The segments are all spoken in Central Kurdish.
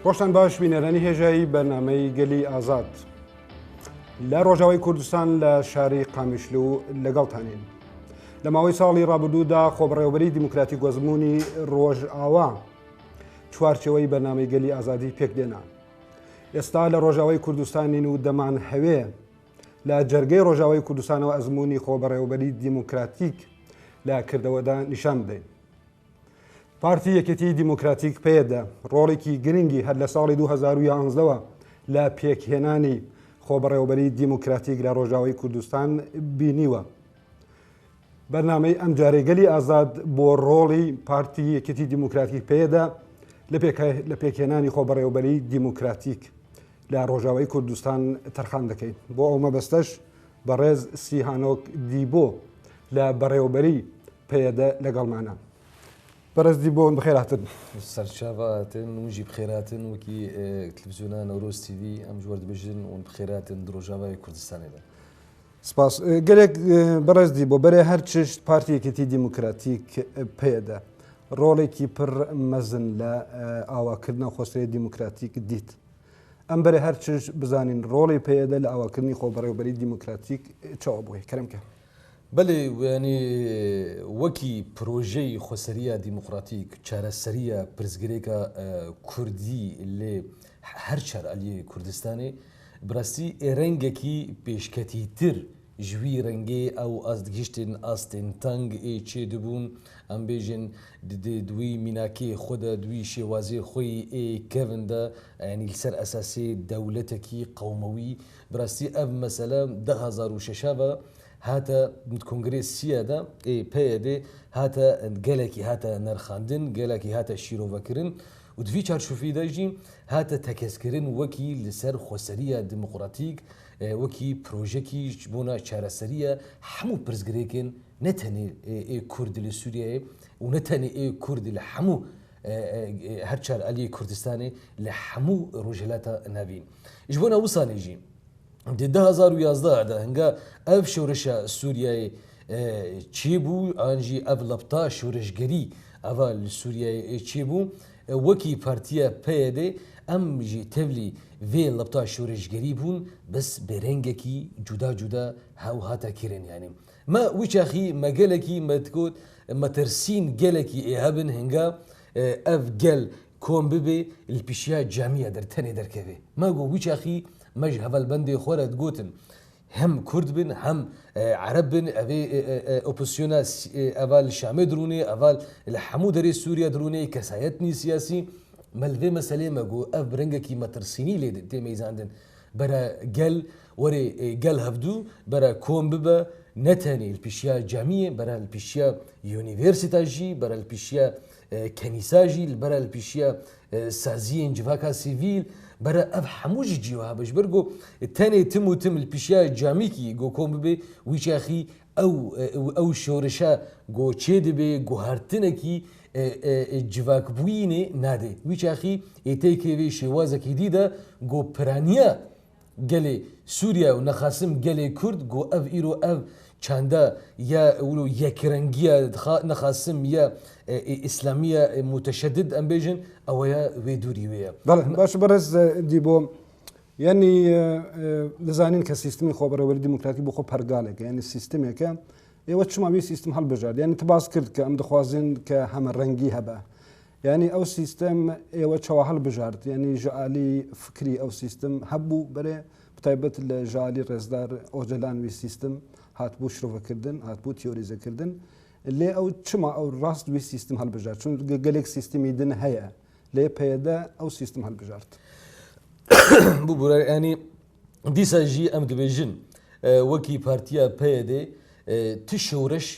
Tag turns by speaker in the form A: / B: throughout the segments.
A: ڕۆژتان باش بینەرانی هێژایی بەرنامەی گەلی ئازاد لە ڕۆژاوای کوردستان لە شاری قامیشلو لەگەڵتانین. لە ماوەی ساڵی ڕابردوودا خۆبڕێوەبەری دیموکراتی گۆزمونی ڕۆژئاوا چوارچەوەی بەرنامەی گەلی ئازادی پێکدێنا. ئێستا لە ڕۆژاوای کوردستانین و دەمان هەوێ لە جەرگەی ڕۆژاوای کوردستانەوە ئەزمموی خۆبڕێوەبەری دیموکراتیک لە کردەوەدا نیشان بدەین. پارتی یەکێتی دیموکراتیک پێدا ڕۆڵێکی گرنگی هەر لە ساڵی 2011ەوە لە پێکهێنانی خۆبڕێوەبەری دیموکراتیک لە ڕۆژاوای کوردستان بینیوە. بەرنامەی ئەم جارێگەلی ئازاد بۆ ڕۆڵی پارتی یەکێتی دیموکراتیک پێدا لە پێکهێنانی خۆبڕێوەبەری دیموکراتیک لە ڕۆژاوای کوردستان تەرخان دەکەین. بۆ ئەو مەبەستەش بەڕێز سیهانۆک دیبۆ لە بەڕێوەبەری پێدا لەگەڵمانە. بەڕێز دیبۆ بخێراتن.
B: سەرچاواتن وژی بخێراتن وەکی تلڤیزیۆنە نەورۆز تیڤ ئەم ژوەر دەبێژن و بخێراتن ڕۆژاوای کوردستانێدا. سپاس.
A: گەلێک بەڕێز دیبۆ بەرێ هەر چشت پارتی یەکێتی دیموکراتیک پێدا ڕۆڵێکی پڕ مەزن لە ئاواکردنە خۆسەری دیموکراتیک دیت. ئەم بەرێ هەر چشت بزانین ڕۆڵی پێدا لە ئاواکردنی خۆبڕێوەبەری دیموکراتیک چاوە بووی کەرەمکە.
B: بەێ وێنی وەکی پرۆژەی خۆسەریە دیموکراتیک چارەسەریە پرزگرێکە کوردی لێ هەر چار ئەلیە کوردستانی براستی ڕەنگێکی پێشکەتی تر ژوی ڕەنگێ ئەو ئازگیشتن ئاستێن تەنگ چێ دەبوون ئەم بێژن دوی میناکێ خۆدا دوی شێوازێ خۆی کەڤندا ینی لەسەر ئەساسی دەولەتێکی قەومەوی براستی ئەv مەسەلە 2006 هاتە کنگرێسیەدا پێدێ هاتە گەلێکی هاتە نەرخاندن گەلێکی هاتە شیرۆڤەکردن و دوی چارچوفیداژی هاتە تەکەسکردن وەکی لەسەر خۆسەریە دیموکراتیک وەکی پرۆژێکی بۆنە چارەسەریە هەموو پرزگرێکن نەتەنێ کورد لە سووریایە و نەتەنێ کورد لە هەموو هەر چار ئەلیە کوردستانی لە هەموو ڕۆژهێلاتە ناوین. ژ بۆ ناوسانێژی 2011دا هەنگا ئەv شەورەشە سووریای چێ بوو ئەنجی ئەv لەپتا شۆرشگەری ئەva لە سووریای چێ بوو وەکی پارتیە پێدێ ئەم ژی تەولی vê لەپتا شۆرشگەری بوون بەس بێرەنگێکی جودا جودا هاو هاتە کێرێنیانێ مە ویچاخی مەگەلێکی مەتگوت مەترسین گەلێکی ئێهەبن هەنگا ئەv گەل کۆم ببێ لپیشیا جامیە دەرتەنێ دەرکەوێ مەگۆ ویچاخی مەژ هەڤەلبەندێ خۆرە گوتن هەم کورد بن هەم عەرەب بن ئەvê ئۆپۆسیۆنە ئەval شامێ درونێ ئەval لە هەموو دەرێ سووریا درونێ کەسایەتنی سیاسی مەلvê مەسەلێ مەگۆ ئەv ڕەنگێکی مەترسینی لێ تێمەیزاندن بەرە گەل وەرێ گەل هەفتوو بەرە کۆم ببە نەتەنێ پیشیا جامیە بەرە پیشیا یونیڤێرسیتاژی بەرە پیشیا کەنیساژی بەرە پیشیا سازیین جڤاکا سیڤیل بەرە ئەv هەمووژی جیوها بەش بەرگۆ تەنێ تم و تم پیشیا جامیکی گۆ کۆم ببێ ویچاخی ئەو شۆرشە گۆ چێ دەبێ گوهارتنێکی جڤاکبووینێ نادێ ویچاخی ئێتێکێوێ شێوازەکی دیدە گۆ پرانیە گەلێ سووریا و نەخاسم گەلێ کورد گۆ ئەv ئیرۆ ئەv چاندا یا یەکرەنگیە نەخاسم یا ئیسلامیە متەشەدد ئەم بێژن ئەوەیە وێ دووری وەیە.
A: باش بەڕێز دیبۆ یعنی دەزانین کە سیستمی خۆبڕێوەبەری دیموکراتی بۆ خۆ پەرگالێکە یعنی سیستمێکە ئێوە چماوی سیستم هەڵبژات یعنی تباس کرد کە ئەم دەخوازن کە هەمە ڕەنگی هەبە یعنی ئەو سیستم ئێوە چاوە هەڵبژارد یعنی ژعالی فکری ئەو سیستم هەبوو بەرێ بتایبەت لە ژعالی ڕێزدار ئۆجەلانوی سیستم هاتبوو شرۆڤەکردن هاتبوو تیۆریزەکردن لێ ئەو چما ئەو ڕاست وی سیستم هەڵبژات چون گەلێک سیستمی دن هەیە لێ پێدا ئەو سیستم هەڵبژارد
B: بوو بۆرانی دیساژی ئەم دەبێژن وەکی پارتیە پێدێ تو شەورش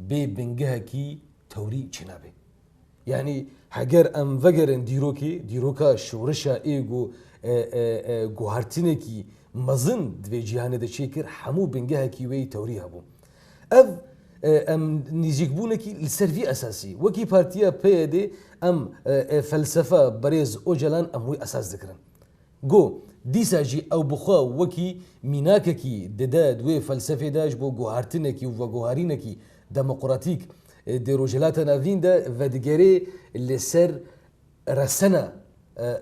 B: بێ بنگەهەکی تەوری چنابێ یعنی هەگەر ئەم ڤەگەرن دیرۆکە شەورشە ئێگۆ گوهارتنێکی مەزن دوێ جیهانە دەچێ کرد هەموو بنگەهەکی وەی تەوری هەبوو ئەv ئەم نزیکبوونێکی لەسەروی ئەساسی وەکی پارتیە پێدێ ئەم فەلسەفە بەرێز ئۆجەلان ئەمووی ئەساس دەکرن گۆ دیساژی ئەو بخوا وەکی میناکێکی دەدا دوێ فەلسەفێداش بۆ گوهارتنێکی و وەگوهارینێکی دەموقراتیک دێ ڕۆژهێلاتە ناویندا ڤەدگەرێ لەسەر رەسەنە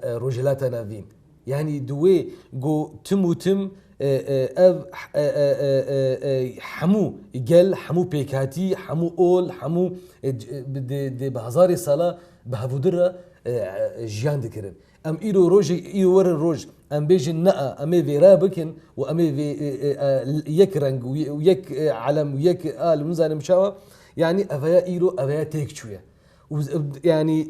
B: روجلات نافين يعني دوي جو تم وتم اف حمو قال حمو بيكاتي حمو اول حمو دي بهزاري صلاة بهفودرة جيان دكرن ام ايرو روج ايرو ور الروج ام بيجن نأ امي في رابكن وامي في يك رنج ويك علم ويك مزان مشاوى يعني افيا ايرو افيا تيك شويه يعني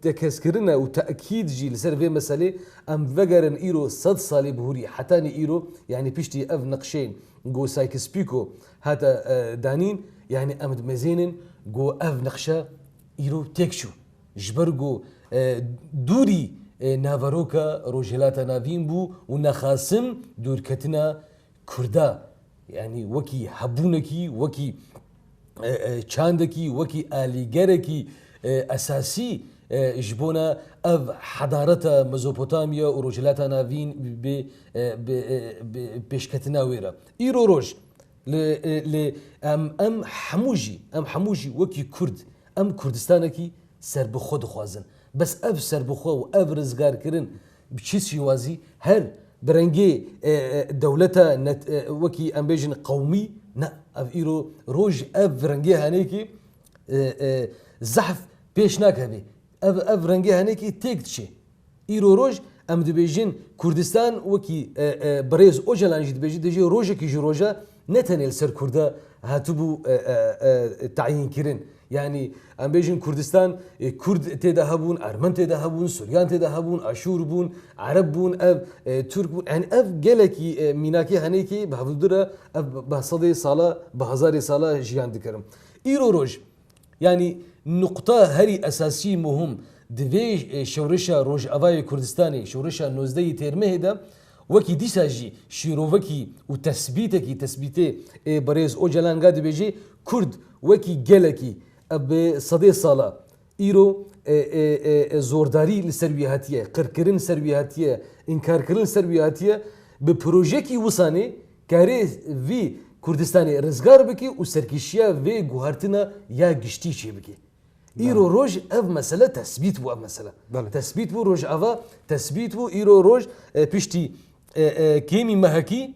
B: تكسكرنا وتأكيد جي لسر مسألة أم فجرن إيرو صد صالي بهوري حتى إيرو يعني بيشتي أف نقشين جو سايكس بيكو هذا دانين يعني أمد مزينن جو أف نقشة إيرو تكشو جبرجو دوري نافاروكا روجلاتا نافين بو ونخاسم دور كتنا كردا يعني وكي حبونكي وكي چاندكي وكي آليگركي أساسي جبونا أف حضارة مزوبوتاميا وروجلاتا نافين بشكتنا ويرا إيرو روج أم حموجي وكي كرد أم كردستانكي سر بخود خوازن بس أف سر بخو وأف رزقار كرن بشيس شوازي هر برنجي دولتا وكي أم بيجن قومي نا اف ايرو روج اف رنگي هنيكي زحف بيش ناكبي اف رنگي هنيكي تيكتشي ايرو روج ام دبيجين كردستان وكي بريز اوجلان جد بيجي دجي روجا كي جروجا نتنيل سر كردا هاتبو تعيين كيرن يعني ام بيجين كردستان كرد تيدا هبون ارمن تيدا هبون سوريان تيدا هبون اشور بون عرب بون اف ترك بون يعني اف جلكي ميناكي هنيكي بهفدرا اف بهصدي صاله بهزاري صاله جيان دكرم ايرو روج يعني نقطه هري اساسي مهم دفي شورشا روج افاي كردستاني شورشا نوزدي تيرمهدا وكي ديساجي شيروفكي تثبيتي بريز اوجلان قاعد بيجي كرد وكي جلكي بصدي صالة إيرو زورداري للسروياتية قركرن سروياتية إنكاركرن سروياتية ببروجيكي وصاني كاري في كردستاني رزقار بكي وسركيشيا في جوهرتنا يا جشتي شي بكي إيرو روج أف مسألة تثبيت بو أف مسألة تثبيت بو روج أفا تثبيت بو إيرو روج بيشتي كيمي مهكي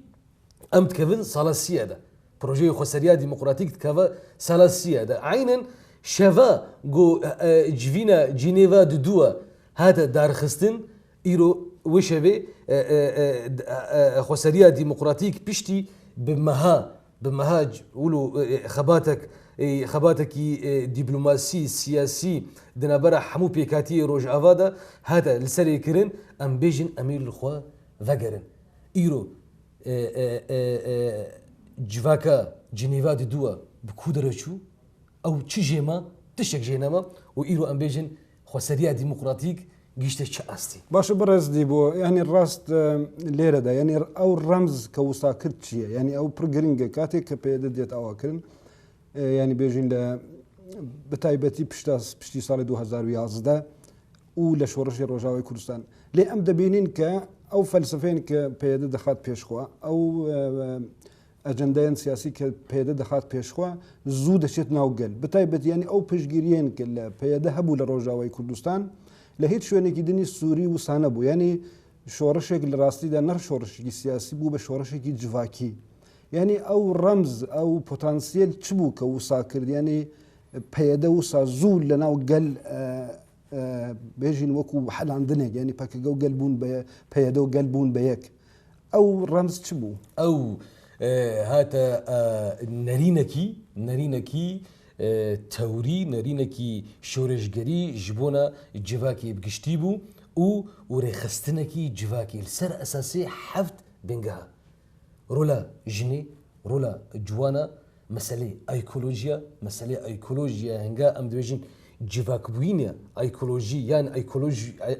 B: أمت كفن صالة السيادة بروجي خسرية ديمقراطيك تكفى صالة السيادة عينا شفا جو جفينا جنيفا دوا هذا دار خستن إيرو وشفي خسرية ديمقراطيك بيشتي بمهاج ولو خباتك دبلوماسي سياسي دنابرا حمو بيكاتي روج افادا هذا لسري كرن ام بيجن امير الخوا فقرن ايرو جواكا جنيفا دوا بكودرشو او تشيجيما تشك جينما وايرو ام بيجن خسرية ديمقراطيك جيشت شاستي
A: باش برز ديبو يعني الراست ليرة دا يعني او الرمز كوسا كرتشيه يعني او برجرينج كاتيك بيديت اواكرن يعني بيجين ل بتايبتي بشتي صار 2011 ولا شورش روجاوي كردستان لي ام دبينين ك او فلسفين ك بيد دخات بيشخوا او اجندين سياسي ك بيد دخات بيشخوا زود شت ناوغل بتايبت يعني او بشجيرين ك بيد هبو لروجاوي كردستان لهيت شو يعني كدني السوري وسانبو يعني شورش الراستي ده نر شورش سياسي بو بشورش كي جواكي يعني او رمز او بوتنسيال تشبوك او ساكر يعني بيدا وسا زول لنا وقال بيجين وكو حل عندنا يعني باكو قلبون بيدا وقلبون بياك او رمز تشبو
B: او هاتا نرينكي توري نرينكي شورشگري جبونا جواكي بقشتيبو او ورخستنكي جواكي السر اساسي حفت بنجها رولا جني رولا جوانا مسألة ايكولوجيا هنگا ام دوجين جواك بوينيا ايكولوجي يعني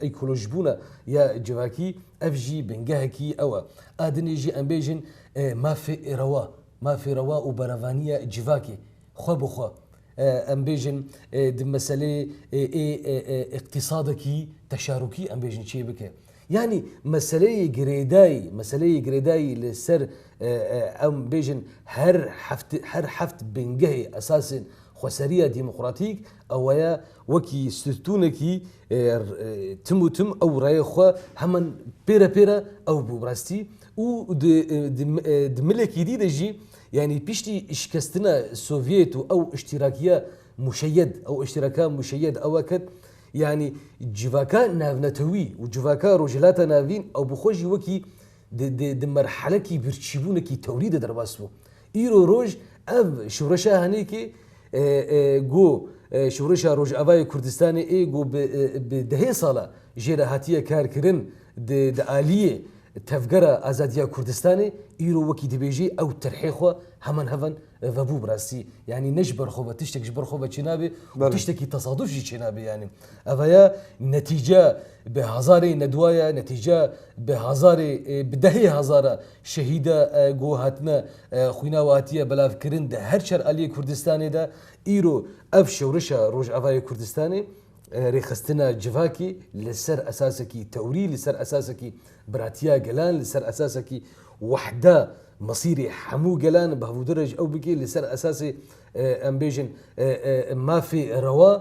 B: ايكولوج بونا يا جواكي افجي بنجهكي او ادنيجي ام بيجن ما في روا وبرافانيا جواكي خو بخو ام بيجن د مسألة اقتصادكي تشاركي ام بيجن شي بك يعني مسألة جريداي للسر ام بيجن هر حفت بنجهي اساسا خسريه ديمقراطيك او يا وكي ستونكي تم او راي خو همن بيرا او بوبراستي و د ملكي دي دجي يعني بيشتي اشكستنا السوفيت او اشتراكيه مشيد او اشتراكا مشيد او وقت يعني جواكا نافنتوي وجواكا روجلاتا نافين او بخوجي وكي د مرحله كي برتشيبونكي توريد درباسو ايرو روج اف شورشا هنيكي جو شورشا روج افاي كردستاني اي جو بدهي صاله جيره هاتيه كاركرن د اليه تفجر ازاديه كردستاني ايرو وكي دبيجي او ترحيخه همن هفن فابو براسي يعني نجبر خوبه تشتك جبر خوبه تشنابي وتشتكي تصادف تشنابي يعني افيا نتيجه بهزاري ندوايا نتيجه بهزاري بدهي هزاره شهيده جو هاتنا خوينا واتيه بلا فكرن ده هرشر علي كردستاني ده ايرو اف شورشا روج افاي كردستاني ريخستنا جفاكي لسر اساسكي توري لسر اساسكي براتيا جلان لسر اساسكي وحده مصيري حمو جلان بهو درج او بكي لسر اساسي امبيجن ما في روا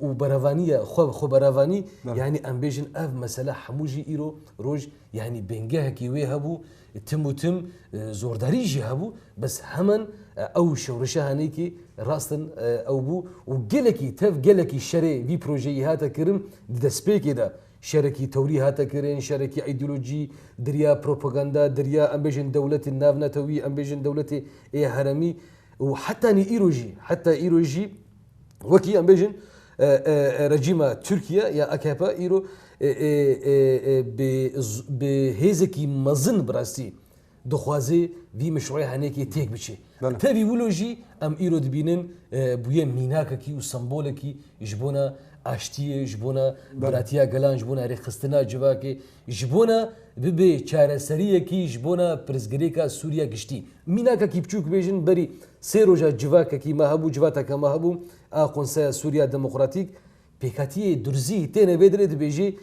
B: وبرافانيه خو برافاني يعني امبيجن اف مساله حموجي ايرو روج يعني بنجاه كي ويهبو تم زورداري جهبو بس همن او شورشها هنيكي راستن او بو وجلكي تف جلكي شري في بروجي هاتا كرم دسبيكي دا شركي توري هاتا كرين شركي ايديولوجي دريا بروباغندا دريا امبيجن دولة النافنتوي امبيجن دولة هرمي وحتى ني ايروجي حتى ايروجي وكي امبيجن رجيمة تركيا يا اكابا ايرو بهيزكي مزن براستي دخوازي في مشروع هنيكي تيك بشي تبي ولوجي ام ايرو دبينن بويا ميناككي وسمبولكي يجبونا اشتي يجبونا براتيا جلان يجبونا ريخستنا جواكي يجبونا ببي چارەسەریەکی يجبونا برزگريكا سوريا گشتي ميناككي بچوك بيجن بري سيروجا جواككي ما هبو جواتكا ما هبو قنصه سوريا ديمقراطيك بيكاتي درزي تينا بيدرت بيجي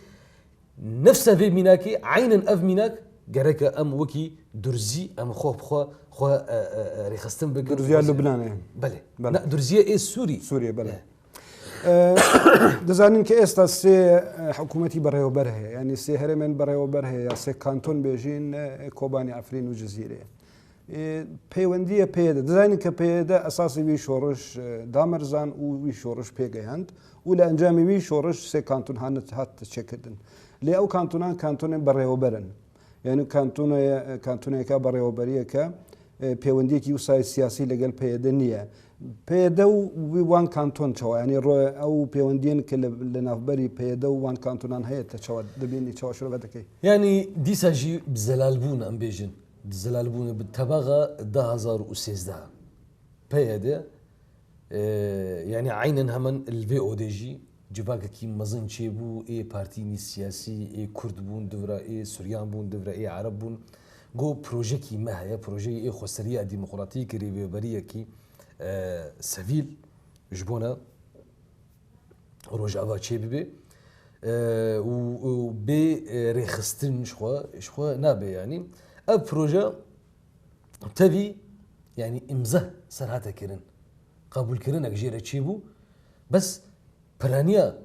B: نفس في ميناكي عينا اف ميناك جرك ام وكي درزي ام خو ريخستن بك
A: درزي لبنان
B: بله لا درزي اي سوريا
A: بله دزانين كاستا سي حكومتي برهو بره يعني سي هرمن برهو بره يا سي كانتون بيجين كوباني عفرين وجزيره پیوندی پیدا دزاین که پیدا اساسی وی شورش دامرزان و وی شورش پیگهند و لانجامی وی شورش سه کانتون هات چکدن لی او کانتون برهو برن يعني كانتون که برهو بریه که پیوندی کی وسای سیاسی لگل پیدا نیه پیدا وی وان کانتون چوا يعني رو او پیوندین که لنافبری پیدا وان کانتونان هیت چوا دبینی چوا شو بدکی
B: يعني ديساجي بزلالبون ام بيجن زلالبون بالتبغى 2016 بيده يعني عينا همن الفي او دي جي جباك كي مزن شيبو اي بارتيني سياسي اي كرد بون دفرا اي سوريان بون دفرا اي عرب بون جو بروجي كي ما هي بروجي اي خسريه ديمقراطيك ريبريه كي سفيل جبونا روج افا تشيبي و بي ريخستن شخوا نابي يعني البروجا تبي يعني امزه سرعته كرن قبول كرن اجيره تشيبو بس برانيا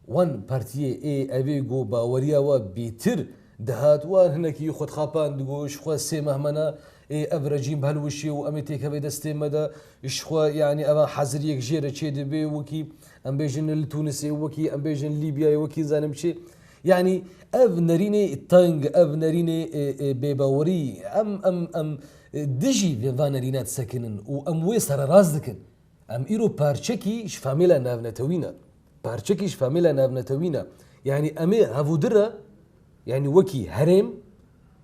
B: وان بارتي اي ابي جو باوريا و بيتر دهات وان هناك ياخذ خابان دغوش خو سي مهمنا اي افرجين بهالوشي وامتيك بيدستي مدى شخوا يعني اما حزريك جيره تشيد بي وكي ام بيجن التونسي وكي ام بيجن ليبيا وكي زانمشي يعني اف نريني التانج اف نريني بباوري ام دجي فانرينات سكنن وام ويسر رازدكن ام ايرو بارتشكي شفاميلا نافنتوينا بارتشكي شفاميلا نافنتوينا يعني امي هافودرا يعني وكي هرم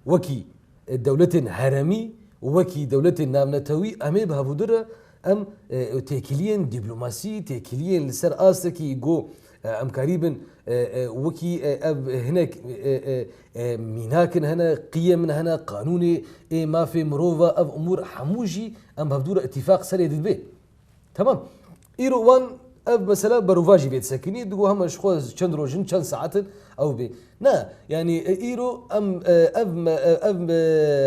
B: وكي دولة هرمي وكي دولة نافنتوي امي بهافودرا ام تيكليين دبلوماسي تيكليين لسر اسكي جو ام قريبا وكي هناك ميناكن هنا قيم هنا قانوني ما في مروفا اف امور حموجي ام بهدور اتفاق سريد به تمام ايرو وان اف مثلا بروفاجي بيت سكني دغو همش خوز چند روجن چند ساعات او بي نا يعني ايرو ام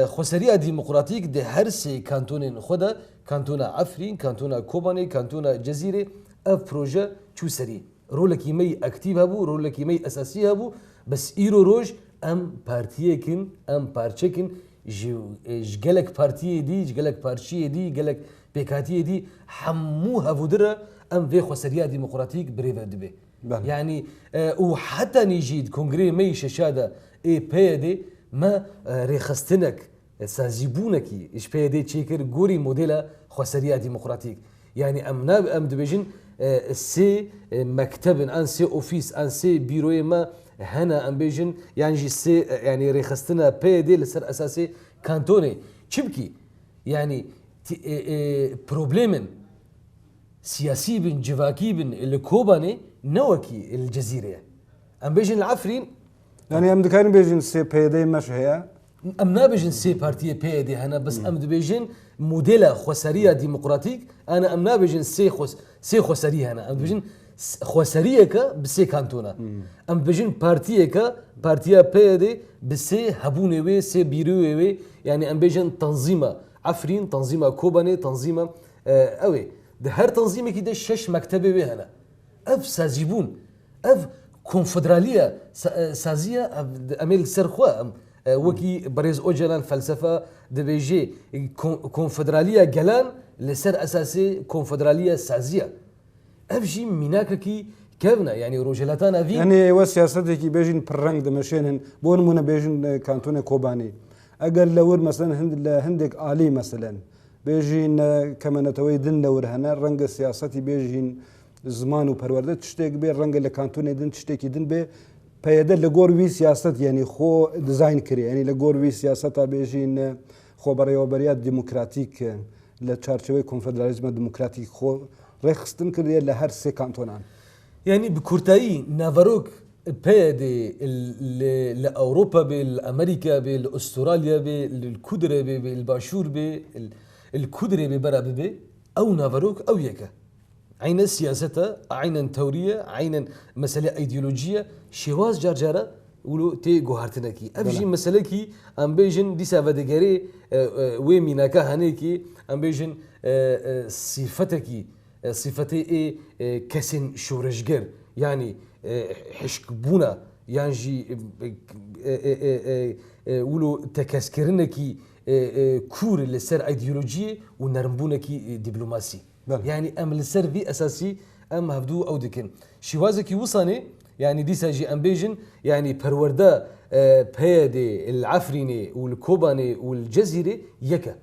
B: خسريه ديمقراطيك ده هر سي كانتونين خدا كانتونا عفرين كانتونا كوباني كانتونا جزيره اف بروجه چو سري رولك يمي اكتيف هبو رولك يمي اساسي هبو بس ايرو روج ام بارتيكن ام بارچكن جلك بارتي دي جلك بارشي دي جلك بيكاتي دي حمو هفودرا ام في خسريه ديمقراطيك بريفا دبي يعني وحتى نيجيد كونغري مي ششاده اي بي دي ما ريخستنك سازيبونكي ايش بي دي تشيكر غوري موديلا خسريه ديمقراطيك يعني ام دبيجن سي مكتب ان سي اوفيس ان سي بيروي ما هنا ام بيجن يعني جي سي يعني ريخستنا بي دي لسر اساسي كانتوني تشبكي يعني بروبليمن سياسي بن جواكي بن الكوباني نوكي الجزيره ام بيجن العفرين
A: يعني ام دكان بيجن سي بي دي مش هي
B: ام نابجن سي بارتي بي دي هنا بس ام دبيجن موديلا خسريه ديمقراطيك انا ام نابجن سي خسريه هنا ام دبيجن خسريه ك بسي كانتونا ام بيجن بارتيا بي دي بسي هبوني وي سي بيروي وي يعني ام بيجن تنظيمه عفرين تنظيمه كوباني تنظيمه اوي ده هر تنظيمه كده شش مكتبه وي هنا اف سازيبون اف كونفدراليه سازيه اميل سرخوا وكي بريز اوجلان فلسفه دبيجي كونفدراليه جلان لسر اساسي كونفدراليه سازيه افجي ميناكي كيفنا يعني روجلاتانا في
A: يعني وسياستك بيجن برنج دمشين بون من بيجن كانتون كوباني اقل لور مثلا هندك الي مثلا بيجين كما نتوي دن لور هنا رنج سياستي بيجين زمان وبرورده تشتيك بي رنج لكانتون دن تشتيك دن بي پیدا لگور وی سیاست يعني خو ديزاين كري يعني لگور وی سياست بيجين خو بريوبريات ديمقراطيك لچارچوي كونفدراليزم ديمقراطيك خو رخصتن كري لهر سي كانتونان
B: يعني بكورتاي نافاروك بيدي لاوروبا بالامريكا بالاستراليا بالكودره بالباشور بالكودره ببرا بي او نافاروك او يكا عين سياسته عين توريه عين مساله ايديولوجيه شواز جارجاره ولو تي جوهرتنكي افجي مساله كي ام بيجن دي سافادغاري وي ميناكا هنيكي ام بيجن صفتكي صفتي اي كسن شورشجر يعني حشكبونا يعني ولو تكسكرنكي كور لسر ايديولوجيه ونرمبونكي دبلوماسي يعني ام لسر في اساسي ام هفدو او دكن شوازكي وصاني يعني دي ساجي ام بيجن يعني بروردا بيدي العفريني والكوباني والجزيره يكا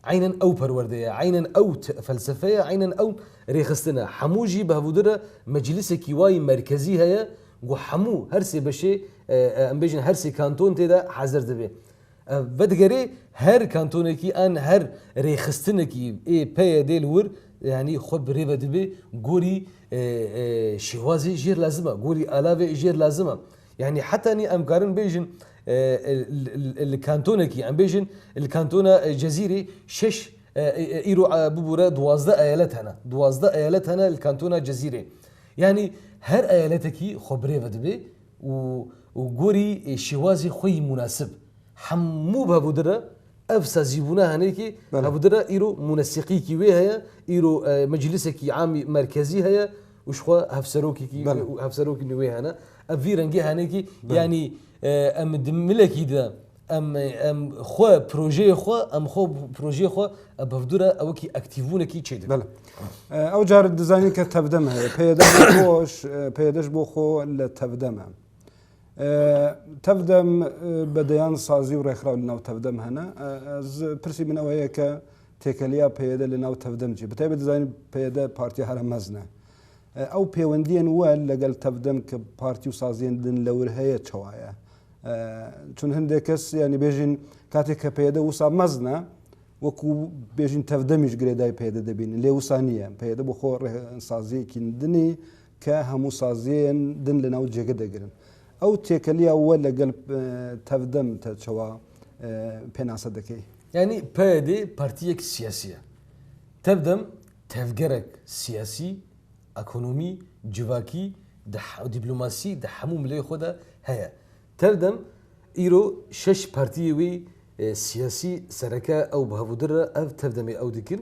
B: عينا او برورده عينا او فلسفيه عينا او ريخستنا حموجي بهودره مجلس كيواي مركزي هيا وحمو هرسي بشي ام بيجن هرسي كانتون تدا حاضر دبي بدغري هر كانتونكي ان هر ريخستنكي اي بي ديل ور يعني خب ريبه دبي غوري شوازي جير لازمه غوري الاوي جير لازمه يعني حتى اني ام قارن بيجن الكانتونكي ام بيجن الكانتونا جزيري شش ايرو ببوره دوازده ايالات هنا دوازده ايالات هنا الكانتونا جزيري يعني هر ايالاتكي خب ريبه دبي وغوري شوازي خوي مناسب حمو بهبودره افسا زيبونا هنيكي بهبودره ايرو منسقي كي وي هيا ايرو مجلسكي عام مركزي هيا وشخوا هفسروكي هفسروكي نوي هنا افي رنجي هنيكي يعني ام دملكي ده ام خو بروجي خو ام خو بروجي خو بهبودره اوكي اكتيفونكي تشيد
A: بلا او جار الديزاين كتبدم هي بيدش بوش بيدش بوخو لتبدم تبدم بديان صازي وريخراو لناو تبدم هنا از برسي من اوهي كا تيكاليا بيدا لناو تبدم جي بتاي بديزاين بيدا بارتي هرم مزنه او بيوندين وال لقل تبدم كبارتي وصازين دن لور هي تشوايا چون هندكس يعني بيجين كاتي كبيدا وصا مزنه وكو بيجين تبدمش غريداي بيدا دبين لي وصانيه بيدا بخو صازي كندني كهمو صازين دن لناو جيغدغرن او تيكليا ولا قلب تفدم تشوا بيناسه دكي
B: يعني بادي بارتيك سياسيه تبدم تفكرك سياسي اکونومی جواکی دیپلوماسی د همو ملی خدا هيا تردم ایرو شش پارتی وی سیاسی سرکه او بهودر اف تردمی او دکن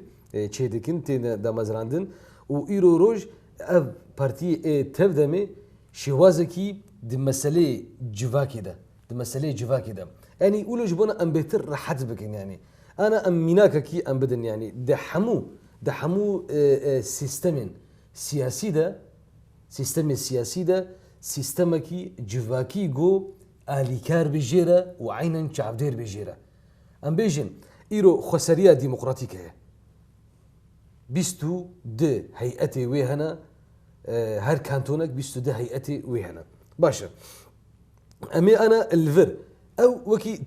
B: چه دکن تین دامازراندن و ایرو روج اف پارتی تردمی شوازکی د مسئله جواکی ده د مسئله جواکی ده يعني اولو جبونا ام بهتر راحت بكن يعني انا ام ميناك كي ام بدن يعني ده حمو سيستمين سياسي ده سيستم سياسي ده سيستمكي جواكي جو اليكار بجيره وعينا شعبدير بجيره ام بيجن ايرو خسريه ديمقراطيكيه بيستو ده هيئتي وهنا هر كانتونك بيستو ده هيئتي وهنا باشا امي انا الفر او وكي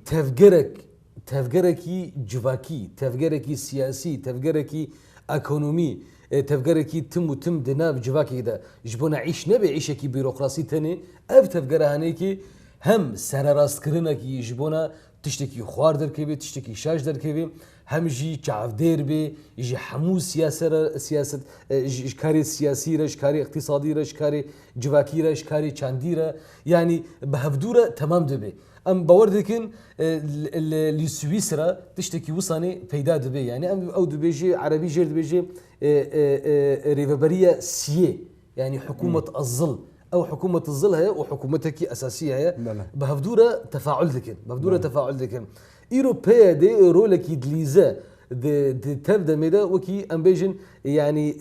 B: تفكركي جواكي تفكركي سياسي تفكركي ايكونومي تفكركي تم دناب جواكي ده جبونا عيش نبي عيشكي بيروقراسي تاني اف تفكر هانيكي هم سر راست كرنكي جبونا تشتكي خوار دركبي تشتكي شاش دركبي هم جي شعب دير بي يجي حمو سياسة كاري سياسي رش كاري اقتصادي رش كاري جواكي رش كاري چانديرة يعني بهفدورة تمام دبي ام باور دكن لسويسرا تشتكي وصاني پیدا دبي يعني ام او دبيجي عربي جير دبيجي ريفابرية سيه يعني حكومة الظل او حكومة الظل هي وحكومتك اساسية هي بهفدورة تفاعل دكن بهفدورة تفاعل دكن ايروبيا دي رولك دليزا دي تبدا ميدا وكي امبيجن يعني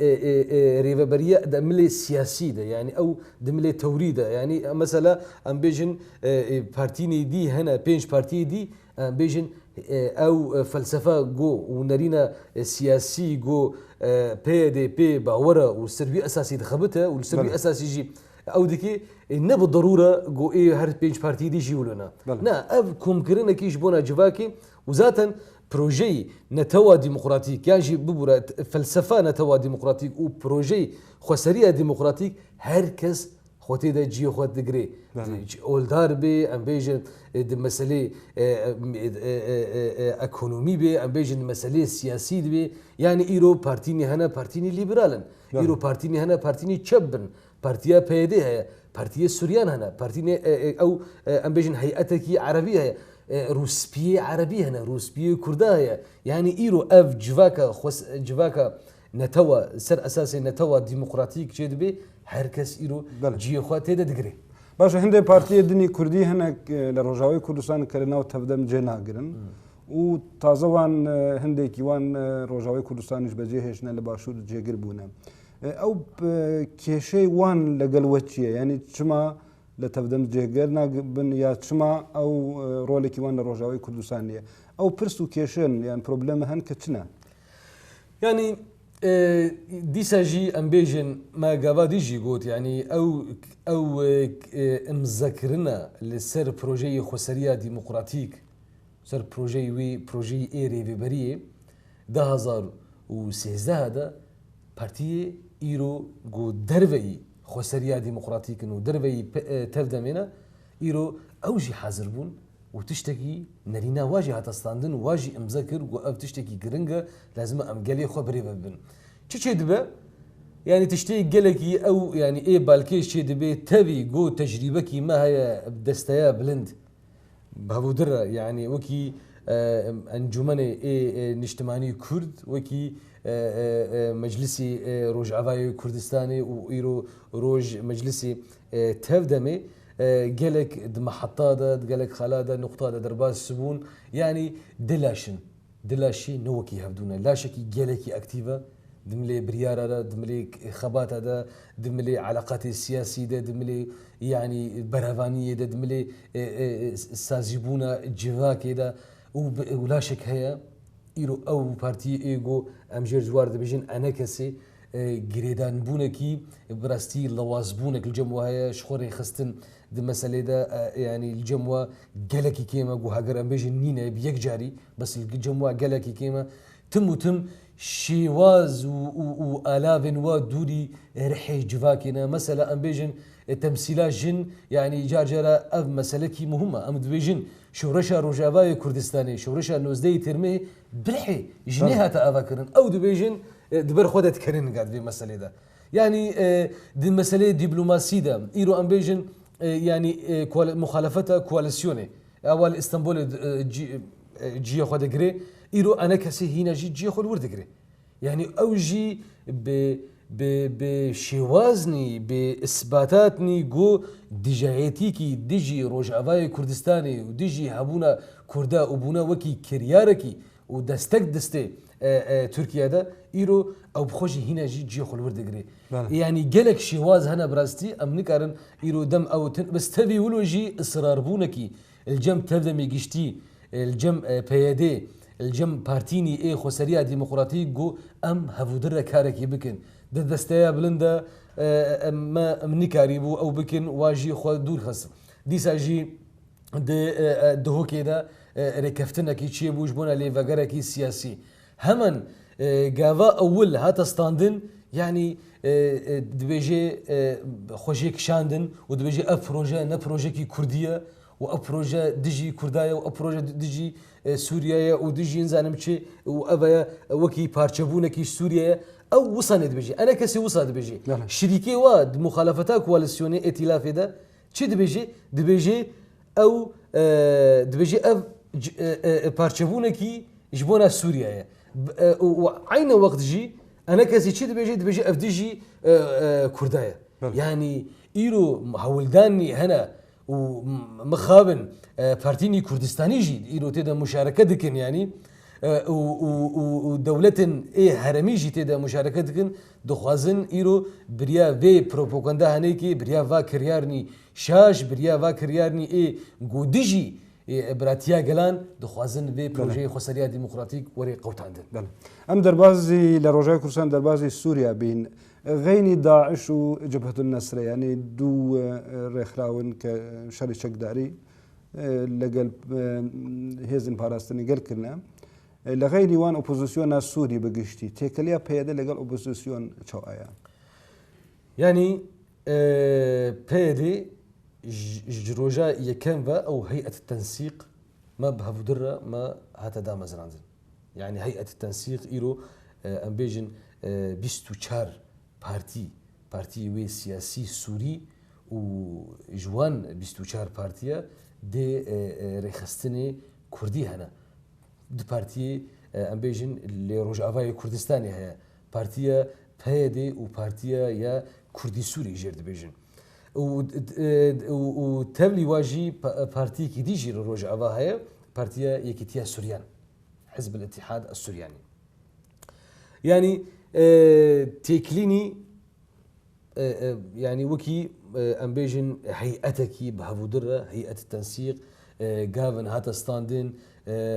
B: ريفابريا دملي سياسي ده يعني او دملي توريده يعني مثلا امبيجن بارتيني دي هنا بينش بارتي دي امبيجن او فلسفه جو ونرينا سياسي جو بي دي بي باورا والسربي اساسي دخبتها والسربي اساسي يجي او ديكي نه بالضروره جو اي هر بينش بارتي دي جيولنا نا اف كومكرنا كيش بونا جواكي وذاتا بروجي نتوا ديمقراطيك يعني ببورا فلسفه نتوا ديمقراطيك و بروجي خسريه ديمقراطيك هركس خوتي دا جي خوت دغري اولدار بي امبيجن د مساله ايكونومي بي امبيجن مساله سياسي بي يعني ايرو بارتيني هنا بارتيني ليبرالن ايرو بارتيني هنا بارتيني تشبن بارتيا بيدي هي بارتيا سوريان هنا بارتيني او امبيجن هيئتك عربيه هي روسبيه عربيه هنا روسبيه كردايه يعني ايرو اف جواكا نتوا سر اساسي نتوا ديمقراطيك جد بي هركس ايرو جي خواتي دغري
A: باش هندي بارتي دني كردي هنا لروجاوي كردستان كرناو تبدم جنا غرن و تازوان هندي كيوان روجاوي كردستان بجيهشنا لباشور جيغر بونا او كيشي وان لقلوتشي يعني تشما لتبدم جيغرنا بن يا تشما او رولي كيوان روجاوي كردستانيه او برسو كيشن يعني بروبليم هن كتشنا
B: يعني ديساجي امبيجن ما قابا ديجي قوت يعني او مذكرنا لسر بروجي خسريه ديمقراطيك سر بروجي وي بروجي ايري فيبريه 2013 هذا بارتي ايرو جو دربي خسريه ديمقراطيك انه دربي تفدمنا ايرو اوجي حاضربون وتشتكي نرينا واجي هتستاندن واجي مذكر وقف تشتكي جرنجا لازم ام قالي خبري ببن تشي دبا يعني تشتكي قالكي او يعني ايه بالكيش شي دبي تبي جو تجربكي ما هي بدستيا بلند بهودرة يعني وكي انجمني ايه نجتماني كرد وكي مجلسي روج عفاي كردستاني وايرو روج مجلسي تفدمي قالك محطة قالك خلادة نقطة درباز سبون يعني دلاشي نوكي هفدونا لا شكي قالكي اكتيفا دملي بريارة دملي خبات هذا دملي علاقات السياسية دملي يعني برهفانية دملي سازيبونا جواكي ده ولا شك هي ايرو او بارتي ايجو امجر جوار دبيجن انا كسي جريدان بونكي براستي لوازبونك الجموة هي شخوري خستن دي مسألة ده يعني الجموة جالكي كيما جو هاجر امبيجن نينا بيك جاري بس الجموة جالكي كيما تم شواز وآلافن ودوري رحي جواكينا مثلا امبيجن تمثيلات جن يعني جارجرا اف مسألة مهمة ام دبيجن شورشا روجافاي كردستاني شورشا نوزدي ترمي برحي جنيها تأذكرن او دبيجن دبر خودت كرين قاعد في مسألة ده يعني دي مسألة دبلوماسية ده إيرو أمبيجن يعني مخالفة كواليسيوني أول اسطنبول جي خود دقري إيرو أنا كسي هنا جي خود ورد دقري يعني أوجي بشوازني بإثباتاتني جو دجايتيكي ديجي روجافاي كردستاني وديجي هبونا كردا وبونا وكي كرياركي ودستك دستي تركيا ده إيرو أو بخوجي هنا جي خود ورد دقري يعني جالك شواز هنا براستي أم نكارن إيرو دم أو بس تبي ولوجي إصرار بونكي الجم تبدأ ميجشتي الجم بيادي الجم بارتيني إيه خسرية ديمقراطية جو أم هفودر كارك يبكن دستيا بلندا ما منكاريبو أو بكن واجي خو دور خص دي ساجي ده كده ركفتنا كي شيء بوش بونا ليفاجرا كي سياسي همن جافا أول هات ستاندن يعني دبيجي خوجيك شاندن ودبيجي أبروجا نبروجا كي كردية وأبروجا ديجي كردايا وأبروجا ديجي سوريا وديجي إنزانم شيء وأبايا وكي بارشبونا كي سوريا أو وصلنا دبيجي أنا كسي وصل دبيجي شريكي واد مخالفتها كواليسيوني ائتلاف ده شو دبيجي أو دبيجي أب بارشبونا كي جبونا سوريا وعين وقت جي أنا كسي شو دبيجي أفديجي كردايا يعني إيرو هولداني هنا ومخابن بارتيني كردستاني جي إيرو تدا مشاركة دكن يعني ودولة إيه هرمي جي تدا مشاركة دكن دخوازن إيرو بريا في بروباغندا هنيكي بريا فا كريارني شاش بريا فا كريارني إيه جوديجي براتيا جلان دخوازن في بروجي خسرية ديمقراطيك وري قوت عندن.
A: أم دربازي لرجاء كردستان دربازي سوريا بين غيني داعش وجبهة النصر يعني دو رخراون كشري شقداري لقل هيزن باراستني قال كنا لغيني وان أوبوزيسيون السوري بقشتي تكليا بيدا لقل أوبوزيسيون شو آيا
B: يعني بيدي جروجا يكنفا أو هيئة التنسيق ما بهفدرة ما هتا دام زرانزن يعني هيئة التنسيق إيرو أمبيجن بيستو شار بارتي وي سياسي سوري وجوان بيستو شار بارتيا دي رخصتني كردي هنا دي بارتي أمبيجن اللي روجافاي كردستاني هي بارتيا بيدي وبارتيا يا كردي سوري جرد بيجن وتبلي واجي بارتي كي ديجي روجافا هي بارتيا يكتيا سوريان حزب الاتحاد السورياني يعني تيكليني يعني وكي أمبيجن هيئتكي بهفودرة هيئة التنسيق جافن هاتا ستاندين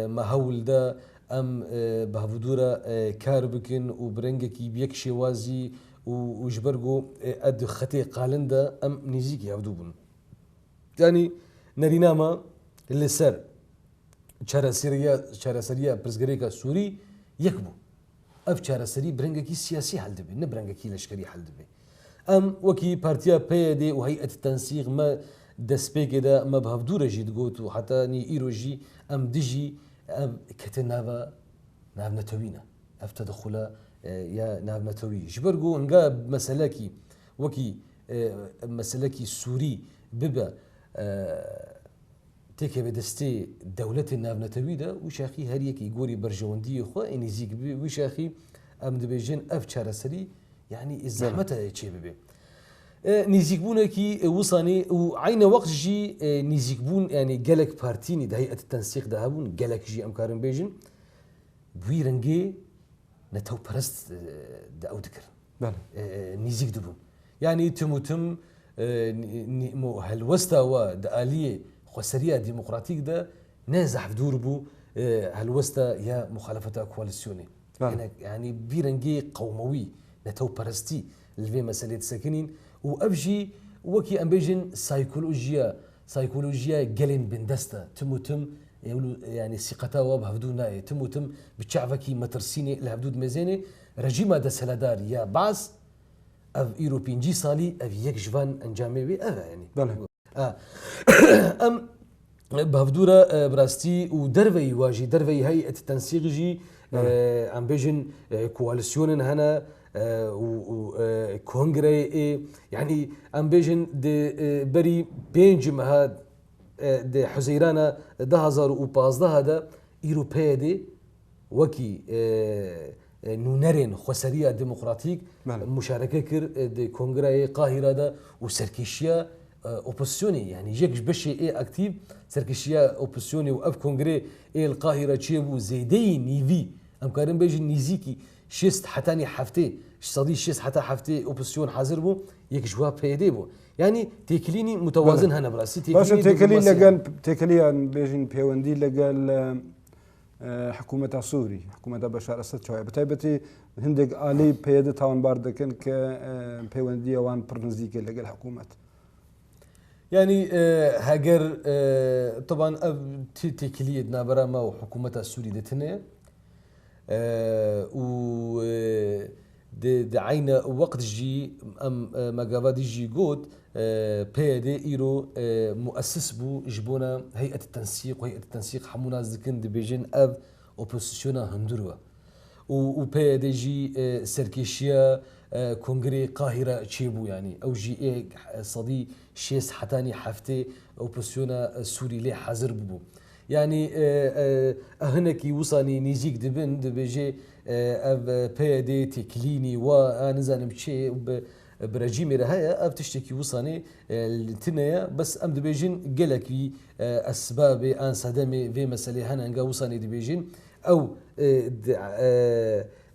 B: ما هول دا أم بهفودرة كاربكن وبرنجكي بيكشي وازي وجبرجو أد خطي قالندا أم نيزيكي يعودون يعني نريناما اللي سر شارع سريا برزقريكا سوري يكبو أف شارع سري برنجكي سياسي حل دبي نبرنجكي لشكري حل دبي أم وكي بارتيا بيدي وهيئة التنسيق ما دسبي كده ما بهفدورة جيد قوتو حتى ني إيروجي أم ديجي أم كتنافا ناف نتوينا أفتدخلا يا ناف نتوي جبرجو إنجا مسألكي وكي مسألكي سوري ببا تيكي بدستي دولة الناف نتوي ده وشاخي هريكي يقولي برجوندي خو إني زيك وشاخي أم دبيجين أف شارع سري يعني الزحمة يتشي ببي نيزيكبون كي وصاني وعين وقت جي نيزيكبون يعني جالك بارتيني ده هيئة التنسيق ده هبون جالك جي أمكارن بيجن بويرنجي نتو برست ده أو ذكر نيزيك دبون يعني تم هالوستا وده آلية خسرية ديمقراطيك ده نازح في دوربو هالوستا يا مخالفة كواليسيوني يعني بيرنجي قوموي نتو برستي الفي مسألة ساكنين وأبجي وكي أمبيجن سايكولوجيا جلين بندستا تم يعني ثقتها وبهفدونا تم بتشعفكي مترسيني لهبدود مزيني رجيمة دا سلادار يا بعض أف إيروبين جي صالي أف يك جوان أنجامي بي أفا يعني أم بهفدورة براستي ودرفي واجي درفي هيئة التنسيق جي أمبيجن كواليسيون هنا و کنگره يعني ام بيجن دي بري بينجم هاد دي حزيرانا 2015 هذا ايروبيه دي وكي نونرين خسريه ديمقراطيك مشاركه كر دي كونغري قاهره دا وسركيشيا اوبوزيوني يعني جيك بشي اي اكتيف سركيشيا اوبوزيوني واف كونغري اي القاهره تشيبو زيدي نيفي ام كارن بيجي نيزيكي شيست حتاني حفتي صدي شيست حتى حفتي اوبوزيون حاضر بو يك جوا بيدي بو يعني تيكليني متوازن هنا براسي
A: تيكلي لقال تيكلي بيجين بيوندي لقال حكومة سوري حكومة بشار أسد شوية بتاعتي هندق آلي بيد تاون باردكن ك بيوندي وان برنزيك اللي قال حكومة
B: يعني هاجر طبعا تيكلي نابرا ما وحكومة السوري دتنا و عين وقت جي ام ماغافادي جي جود بيدي ايرو مؤسس بو جبونا هيئه التنسيق وهيئه التنسيق حمونا زكن دي بيجين اب اوبوزيسيونا هندروا و بيدي جي سركيشيا كونغري قاهره تشيبو يعني او جي اي صدي شيس حتاني حفتي اوبوزيسيونا سوري لي حاضر بو يعني هناك وصاني نيزيك دبن دبيجي بيدي تكليني وانزانم شيء برجيمي رهايا بتشتكي وصاني التنيا بس ام دبيجين قالكي اسباب ان صدمي في مساله هنا وصاني دبيجين او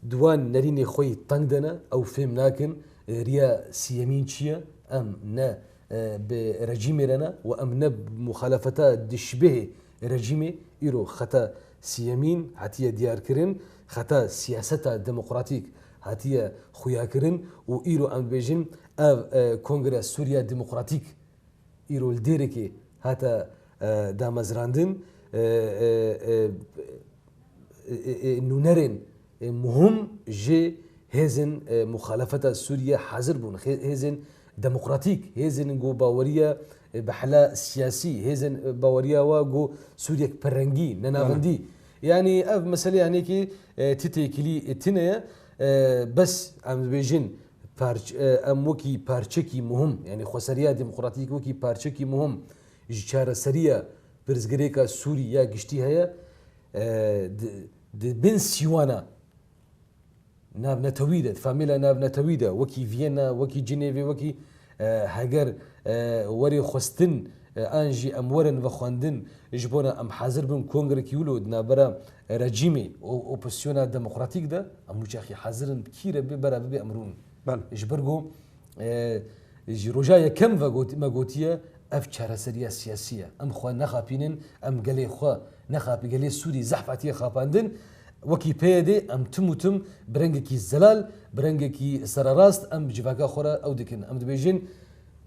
B: دوان نريني خوي طنجدنا او فهم لكن ريا سيامين شيا ام نا برجيمي رنا وام نب مخالفتا دشبه رجيمي ايرو خطا سيامين هاتيه ديار كرين خطا سياستا ديمقراطيك هاتيه خويا كرين و ايرو ام بيجين كونغرس سوريا ديمقراطيك ايرو الديركي هاتا دامزراندن نونرين مهم جي هزن مخالفة سوريا حاضر بون هزن ديمقراطيك هزن جو باوريا بحلا سياسي هزن باوريا واجو سوريا برنجي ننافندي يعني اف مسألة يعني كي تتكلي تنيا بس ام بيجين بارش ام وكي بارشكي مهم يعني خسرية ديمقراطيك وكي بارشكي مهم جشارة سرية برزغريكا سوريا قشتي هيا بن سيوانا ناب نتويدة فاميلا ناب نتويدة وكي فيينا وكي جنيفي وكي هاجر وري خستن انجي امورن وخواندن جبونا ام حاضر بن كونغر كيولو نابرا رجيمي اوبوزيسيونا ديمقراطيك ده ام وجاخي حاضرن كيره ببرا بامرون
A: بل
B: جبرغو جي رجايا كم ما قوتيه اف سريه سياسيه ام خو نخابينن ام قالي خو نخابي قالي سوري زحفتي خاباندن وكي بيدي ام تموتم برنجكي زلال برنجكي سراراست ام جواكا خورا او دكن ام دبيجين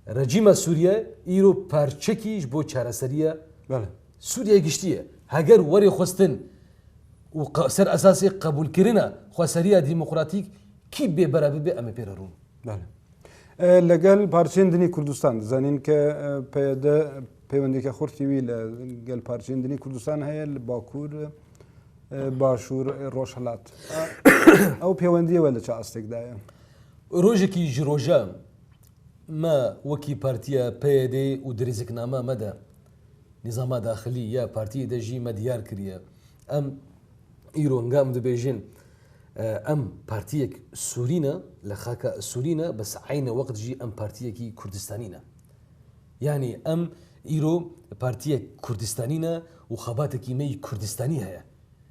B: رجيم سوريا ايرو بارچكي جبو سريه
A: بله
B: سوريا گشتيه هاجر وري خستن وسر اساسي قبول كرنا خو سريه ديمقراطيك كي ببرابه ام بيررون
A: بله لقال بارچين دني كردستان زانين ك بيد بيوندي كخورتي ويل قال بارچين دني كردستان هي الباكور باشور روشلات او بيوندي ولا چا استقدايا
B: روجكي جروجا ما وكي بارتيا بيدي ودريزك نامه مدى نظام داخلي يا بارتي دجي مديار كريا ام ايرونغام دبيجين ام بارتيك سورينا لخاكا سورينا بس عين وقت جي ام بارتيكي كردستانينا يعني ام ايرو بارتيك كردستانينا وخباتك مي كردستاني هي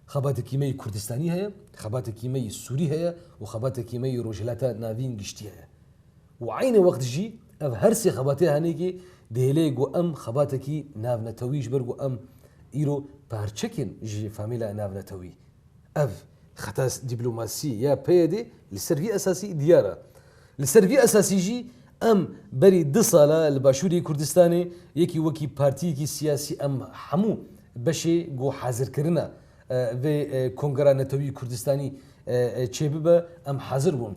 B: خباتك مي كردستاني هي خباتك مي سوري هي وخباتك مي روجلاتا نافين قشتي هي وعين وقت جي اف هرسي خباتها هنيكي ديليغو ام خباتكي نافنا تويج برغو ام ايرو بارچكن جي فاميلا نافنا توي اف خطاس دبلوماسي يا بيدي لسرفي اساسي ديارة لسرفي اساسي جي ام بري دصالة الباشوري كردستاني يكي وكي بارتيكي سياسي ام حمو بشي جو حاضر كرنا في كونغرا نتوي كردستاني تشيببا ام حاضر بون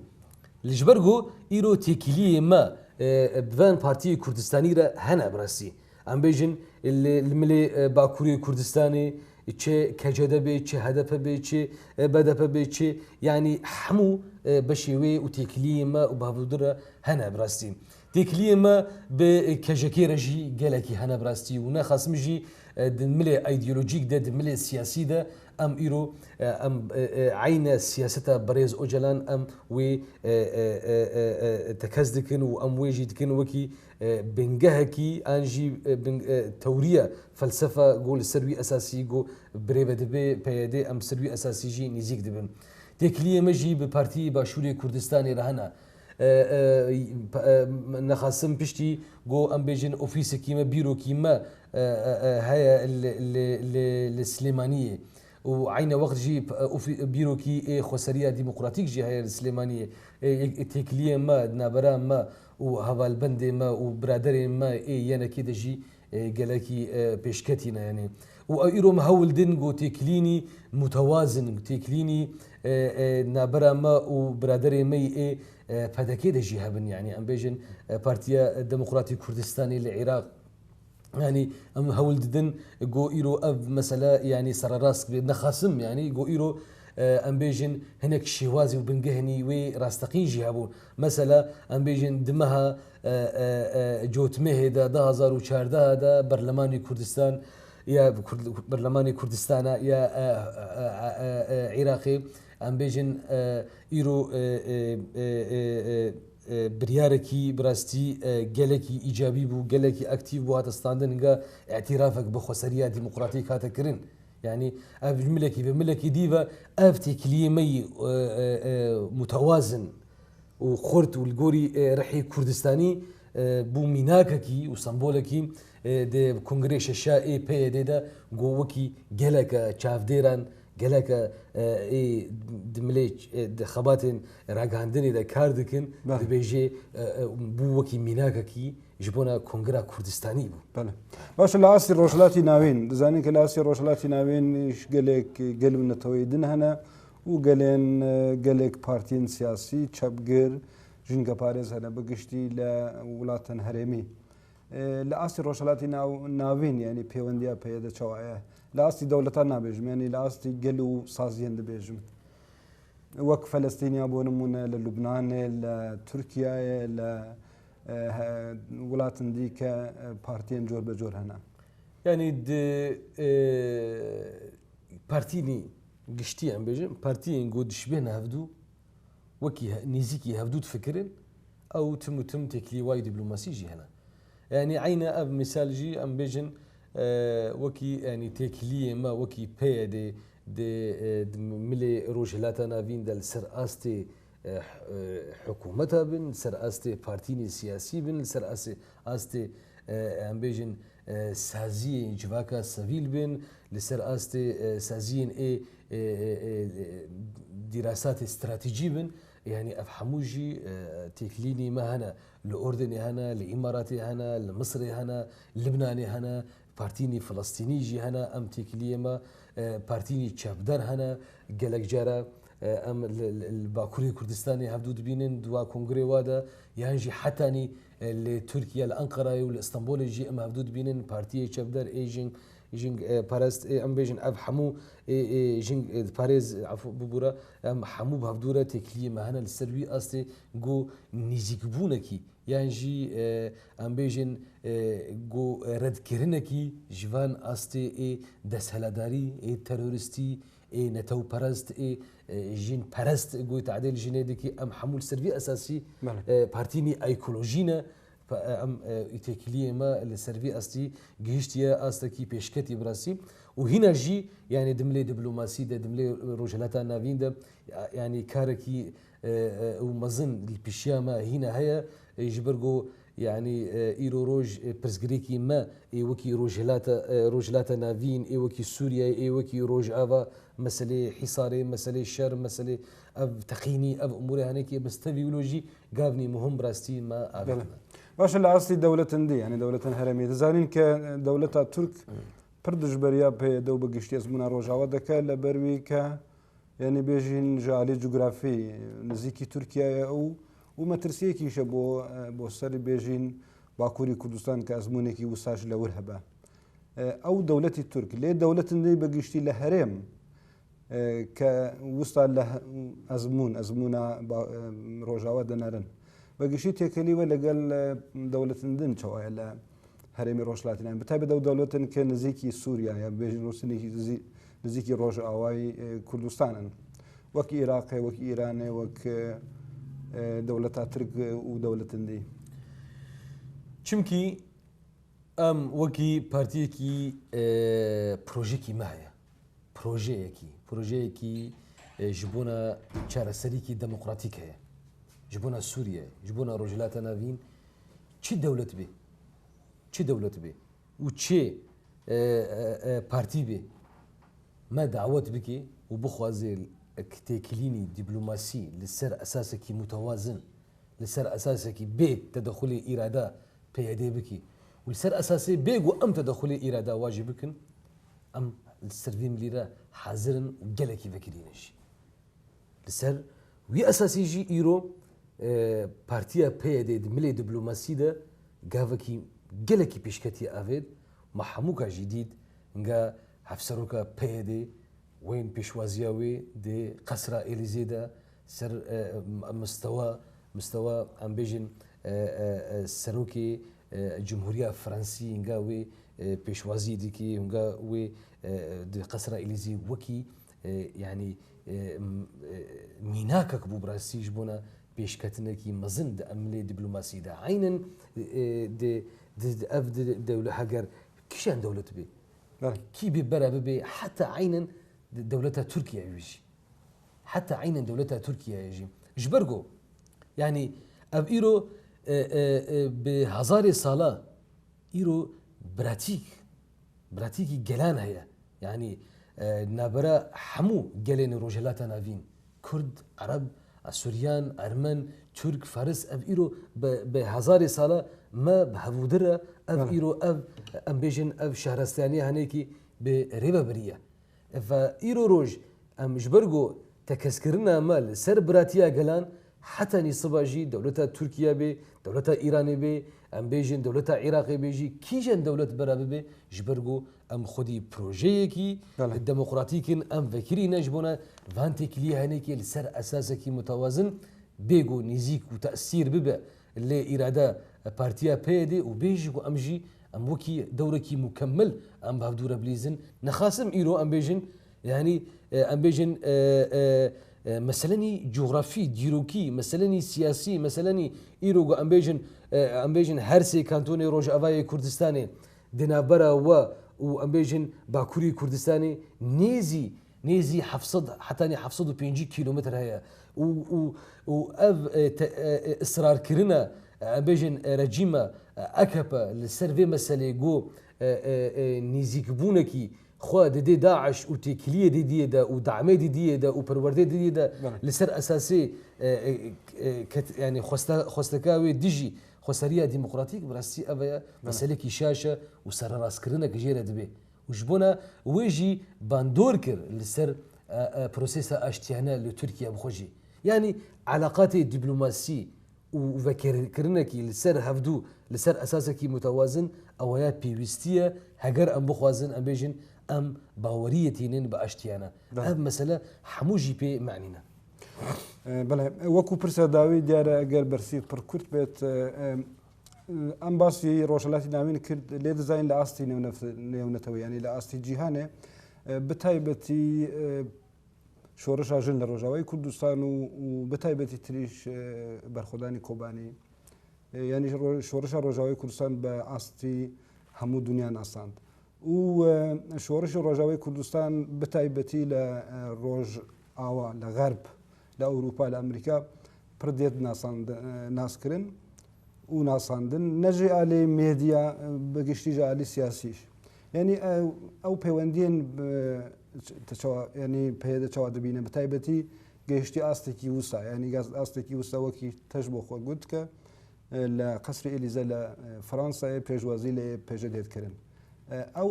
B: لجبرغو ايرو تيكيلي ما بفان بارتي كردستاني را هنا براسي ام بيجن الملي باكوري كردستاني چه کجده به چه هدف به چه بدف به چه یعنی همو بشوی و تکلیه ما و بهودره هنه براستی تکلیه ما به کجکی رجی گلکی هنه براستی و نه خصم جی دمل ایدئولوژیک ده دمل سیاسی ده ام ایرو ام عین سیاسته برز اوجلان ام و تکزدکن و ام ویجدکن وکی بنجهكي انجي توريه فلسفه قول سروي اساسي جو بريبه دبي بيدي ام سروي اساسي جي نزيك دبن تكليه مجي ببارتي باشوري كردستاني رهنا نخاسم بشتي جو ام بيجن اوفيس كيما بيرو كيما هيا السليمانيه وعين وقت جي بيروكي خسريه ديمقراطيك جي هاي السليمانيه تكليه ما نابرا ما وهوالبند ما وبرادر ما يانا كده جي قالكي بيشكتينا يعني وإيرو مهول دينغو تكليني متوازن تكليني نابرا ما وبرادر ما فدكي ده جي هبن يعني ام بيجن بارتيا ديمقراطي كردستاني العراق يعني ام هول ددن جو ايرو اب مثلا يعني سر راس نخاسم يعني جو ايرو ام بيجن هناك شوازي وبنقهني وراستقين جهابون مثلا ام بيجن دمها جوت مهدا 2014 دا برلماني كردستان يا برلماني كردستان يا عراقي ام بيجن ايرو برياركي براستي جلكي ايجابي بو جلكي اكتيف بو هذا ستاندنغا اعترافك بخسريه ديمقراطيك هذا كرين يعني بملكي بملكي ديفا افتي كليمي متوازن وخرت والجوري رحي كردستاني بو ميناككي وسمبولكي دي كونغريش الشائي بي دي دا جوكي جلك شافديران جلك اي دمليش خباتن راغاندني دا كاردكن بيجي بوكي ميناككي جبونا كونغرا كردستاني بو
A: بله باش العاصي روشلاتي ناوين دزاني كلاسي روشلاتي ناوين ايش قالك قلب نتويدن هنا وقالين قالك بارتين سياسي تشابجر جنگا باريز هنا بقشتي لولاتن هرمي لعاصي روشلاتي ناوين يعني بيونديا بيدا شوايا لعاصي دولتنا بيجم يعني لعاصي قالوا صازيين بيجم وك فلسطين يابون للبنان لتركيا ل ولاتن ديك بارتين جور بجور هنا
B: يعني بارتيني قشتي عم بيجم بارتين قد شبهنا هفدو وكي نيزيكي هفدو تفكرن او تم تكلي واي دبلوماسي جي هنا يعني عينا اب مثال جي ام بيجن وكي يعني تكلي ما وكي بي دي ملي روجلاتنا فين دل سر استي حكومتها بن سر استي بارتيني سياسي بن سر استي ام بيجن سازي جواكا سفيل بن لسر استي سازين دراسات استراتيجي بن يعني افهموجي تكليني ما هنا لاردني هنا لاماراتي هنا لمصري هنا لبناني هنا بارتيني فلسطيني جي هنا ام تكليه ما بارتيني تشابدر هنا قالك جارا ام الباكوري كردستاني هبدو دبينن دوا كونغري وادا يانجي حتاني لتركيا الانقره والاسطنبول جي ام هبدو دبينن بارتي تشابدر ايجين باراست ام بيجن اب حمو جين باريز عفو ببورا ام حمو بهبدوره تكليه مهنا للسروي اصلي جو نيزيكبونكي يانجي ام بيجن جو رد كرنكي جوان اصلي دسهلداري تيرورستي نتو پرست جين پرست جو تعديل جينيدكي ام حمول سروي اساسي بارتيني ايكولوجينا ام تكليه ما السروي اصلي جيشتيا اصلي بيشكتي براسي وهنا جي يعني دملي دبلوماسي ده دملي روجلاتا نافين ده يعني كاركي ومظن البيشياما هنا هيا يجبرجو يعني ايرو روج برزغريكي ما وكي روجلاتا نافين وكي سوريا وكي روج افا مسألة حصاري مسألة شر مسألة اب تقيني اب امور هناك بس تبيولوجي قابني مهم براستي ما ابدا
A: باش الاصلي دولة دي يعني دولة هرمية زانين كدولة ترك پردش بریا په دو بگشتی از منا روجاوا دکه لبروی که یعنی بیجین جالی جغرافی نزدیکی ترکیه او مترسیه کیشه بو سر بیجین باکوری کردستان که از مونه کی وساج لور هبه ئەو دەوڵەتی تورک لێ دەوڵەتندەی بەگشتی لە هەرێم کە وستا لە ئەزمونە ڕۆژاوا دەنەرن بەگشتی تێکەلیوە لەگەڵ دەوڵەتندن چاوایە لە هەرێمی ڕۆژهەڵاتیان بەتایبەت ئەو دەوڵەتن کە نزیکی سووریا یا بێژن ڕوسنێکی نزیکی ڕۆژئاوای کوردستانن وەک عێراقی وەک ئیرانێ وەک دەوڵەتا ترک و دەوڵەتندی
B: چمکی ئەم وەکی پارتیەکی پرۆژێکی مایە پرۆژەیەکی ji بۆنە چارەسەریکی دەموقراتیک هەیە ji بۆنە سووریە ji بۆنە ڕۆژهەڵاتە ناوین چی دەوڵەت بێ و چێ پارتی بێ ما دعوت بکێ و بخوازێ تێکلینی دیبلوماسی لەسەر ئەساسێکی متەوازن لەسەر ئەساسێکی بێ تەدەخولی ئیرادا پێیادێ بکە و لەسەر ئەساسی بێگ و ئەم تەدەخولی ئیرادا واژی بکن ئەم سەروی ملیرە حازرن و گەلێکی بەکرێنشی لەسەر وی ئەساسیژی ئیرۆ پارتیە پێیادێ ملێ دیبلوماسیدا گاوەکی گەلێکی پێشکەتی ئاوێت مە هەموو کاژی دیت هەنگا هەفسەرۆکە پێیادێ وين بيشوازياوي دي قصر إليزيدا سر مستوى أمبيجن سروكي جمهورية فرنسي إنجاوي بيشوازي ديكي إنجاوي دي قصر إليزي وكي يعني ميناك كبو براسي جبونا بيشكتنكي مزند أملي دبلوماسي دا عينا دي أف دولة حجر كيشان دولة بي كي ببرا ببي حتى عينا دولتها تركيا يجي حتى عينا دولتها تركيا يجي جبرجو يعني اب ايرو بهزار صالة ايرو براتيكي جلان هي يعني نابرا حمو جلين روجلاتا نافين كرد عرب سوريان ارمن ترك فارس اب ايرو بهزار صالة ما بهودره اب ايرو اب امبيجن اب شهرستاني هنيكي بريبه بريه فإيرو روج أم جبرجو تكسكرنا مال سر براتيا جلان حتى نصباجي دولتها تركيا بي دولتها إيران بي أم بيجن دولتها عراق بيجي كيجن دولة برا بي جبرجو أم خدي بروجيكي الديمقراطيكين أم فكري نجبونا فانتي كلي هنيكي لسر أساسكي متوازن بيجو نزيك وتأثير ببا اللي إرادة بارتيا بيدي وبيجو أمجي أم وكي دوركي مكمل أم بهدورة بليزن نخاسم إيرو أم بيجن يعني أم بيجن مثلاً جغرافي ديروكي مثلاً سياسي مثلاً إيرو أم بيجن هرسي كانتوني روج أفاي كردستاني دنابرا و أم بيجن باكوري كردستاني نيزي حفصد حتى حفصد 5 كيلومتر هيا و إصرار كرنا بيجن رجيمة أكبا للسيرفي مسألة جو نيزيك بونكي خوا دي داعش وتكلية دي دا ودعمة دي دا وبروردة دي دا لسر أساسي يعني خواستكاوي ديجي خسارية ديمقراطيك براسي أبا مسألة كيشاشة وسر راس كرنا كجيرة دبي وجبونا ويجي باندوركر لسر بروسيسا أشتيانا لتركيا بخوجي يعني علاقات الدبلوماسي وفكرناكي لسر هفدو لسر أساسكي متوازن أويات بيوستية هجر أم بخوازن أم بيجن أم باوريتين بأشتيانا هذا مسألة حموجي بي معنينا
A: بله وكو برسا داوي ديار أجر برسي بركورت بيت أم باسي روشلاتي ناوين كرد ليه ديزاين لأستي نيونتوي يعني لأستي جيهانة بتايبتي شورش أجن لروجاوي كردستان وبتايبتي تريش برخداني كوباني يعني شورش روجاوي كردستان بأستي همو دنيا ناساند وشورش روجاوي كردستان بتايبتي لروج آوا لغرب لأوروبا لأمريكا پردێت ناسکردن و ناساندن نەژێ ئالێ مێدیا بەگشتیژە ئالی سیاسیش یعنی ئەو پەیوەندیان ینی پێدەچەوە دەبینە بە تایبەتی گەیشتی ئاستێکی وسا ینی ئاستێکی وسەوەکی تەش بۆ خۆ گوت کە لە قەسری ئێلیزە لە فەڕەنسای پێشوازی لێ پێشە دێتکردن ئەو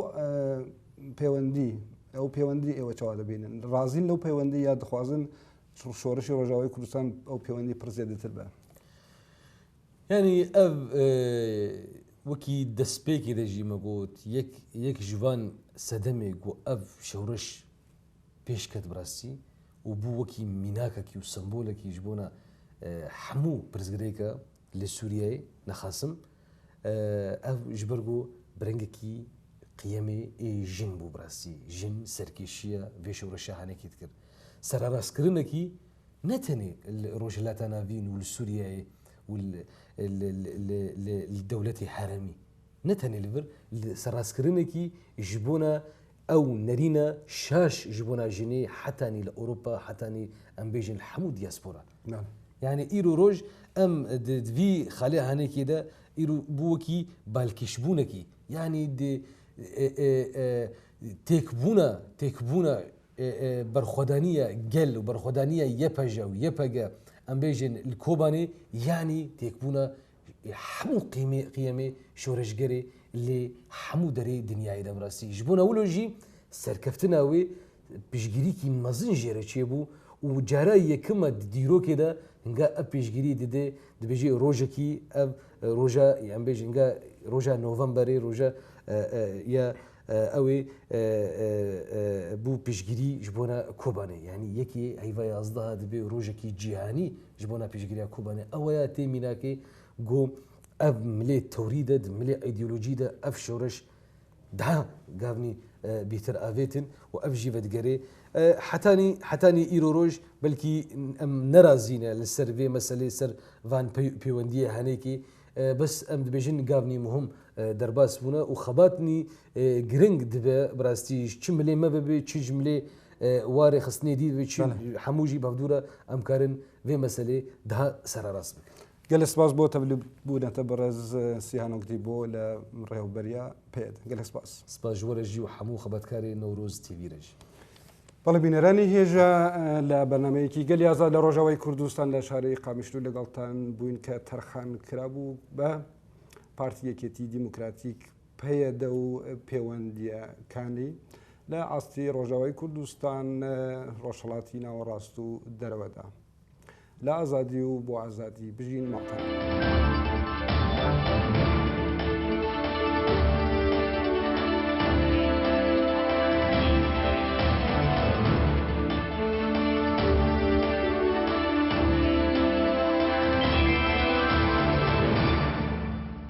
A: پەیوەندی ئێوە چاوا دەبینن ڕازین لەو پەیوەندی یا دەخوازن شۆڕشی ڕۆژاوای کوردستان ئەو پەیوەندی پڕ زیاتر بە
B: يعني وەکی دەستپێکی دەژیمە گوت یەک ژوان سەدەمێک و ئەv شەورش پێشکەت بڕاستی و بوو وەکی میناکەکی و سمبۆلێکی ji بۆنە هەموو پرزگرێکە لە سووریای نەخاسم ئەv ji ber got birengekî qiyemê jin bû birastî jin serkêşiya vê şewreşa henekî dikir serarastkirinekî ne tenê rojhilata navîn û li Sûriyeyê û li dewletê heremî ne tenê li vir serrastkirinekî ji bona ew nerîna şaş ji bona jinê hetanî li Ewropa hetanî em bêjin hemû diaspora yani îro roj em di vî xalê henekê de îro bû wekî balkêşbûnekî yani têkbûna berxwedaniya gel û berxwedaniya yepeja û yepege em bêjin li Kobanê yanî têkbûna hemû qiyemê şoreşgerê lê hemû derê dinyayê de birastî ji bona wilo jî serkeftina wê piştgirîkî mezin jê re çêbû û cara yekima di dîrokê de hinga ev pêşgirî dide dibêjê rojekî ev roja em bêjin hinga roja Novemberê roja ya ew ê bû pêşgirî ji bona Kobanê yanî yekê heyva yazdeha dibe rojekî cîhanî ji bona pêşgiriya Kobanê ew ya tê mînakê got ev milê tewrî de di milê îdeolojî de ev şewreş daha gavnî bîtir avêtin û ev jî vedigerê hetanî îro roj belkî em nerazîne li ser vê meselê ser van pêwendiyê henekê bes em dibêjin gavnî muhim derbas bûne û xebatnî giring dibe birastî çi milê me bibe çi ji milê warê xistinê dî dibe çi hemû jî bavdûra em karin vê meselê daha serarast bikin.
A: Gelek spas bo tevlîbûna te birez Sîhan Oktî bo li rêweberiya pêd gelek spas.
B: Spas ji we re jî û hemû xebatkarê Newroz TV re jî.
A: بەڵێ بینەرانی هێژە لە بەرنمەیەکی گەلی ئازاد لە ڕۆژەوەی کوردستان لە شارەی قامیشلو لەگەڵتان بووین کە تەرخان کرابوو بە پارتی یەکێتی دیموکراتیک پەیەدە و پەیوەندیەکانی لە ئاستی ڕۆژەوەی کوردستان ڕۆژهەڵاتی ناوەڕاست و دەرەوەدا لە ئازادی و بۆ ئازادی بژین ماڵتان.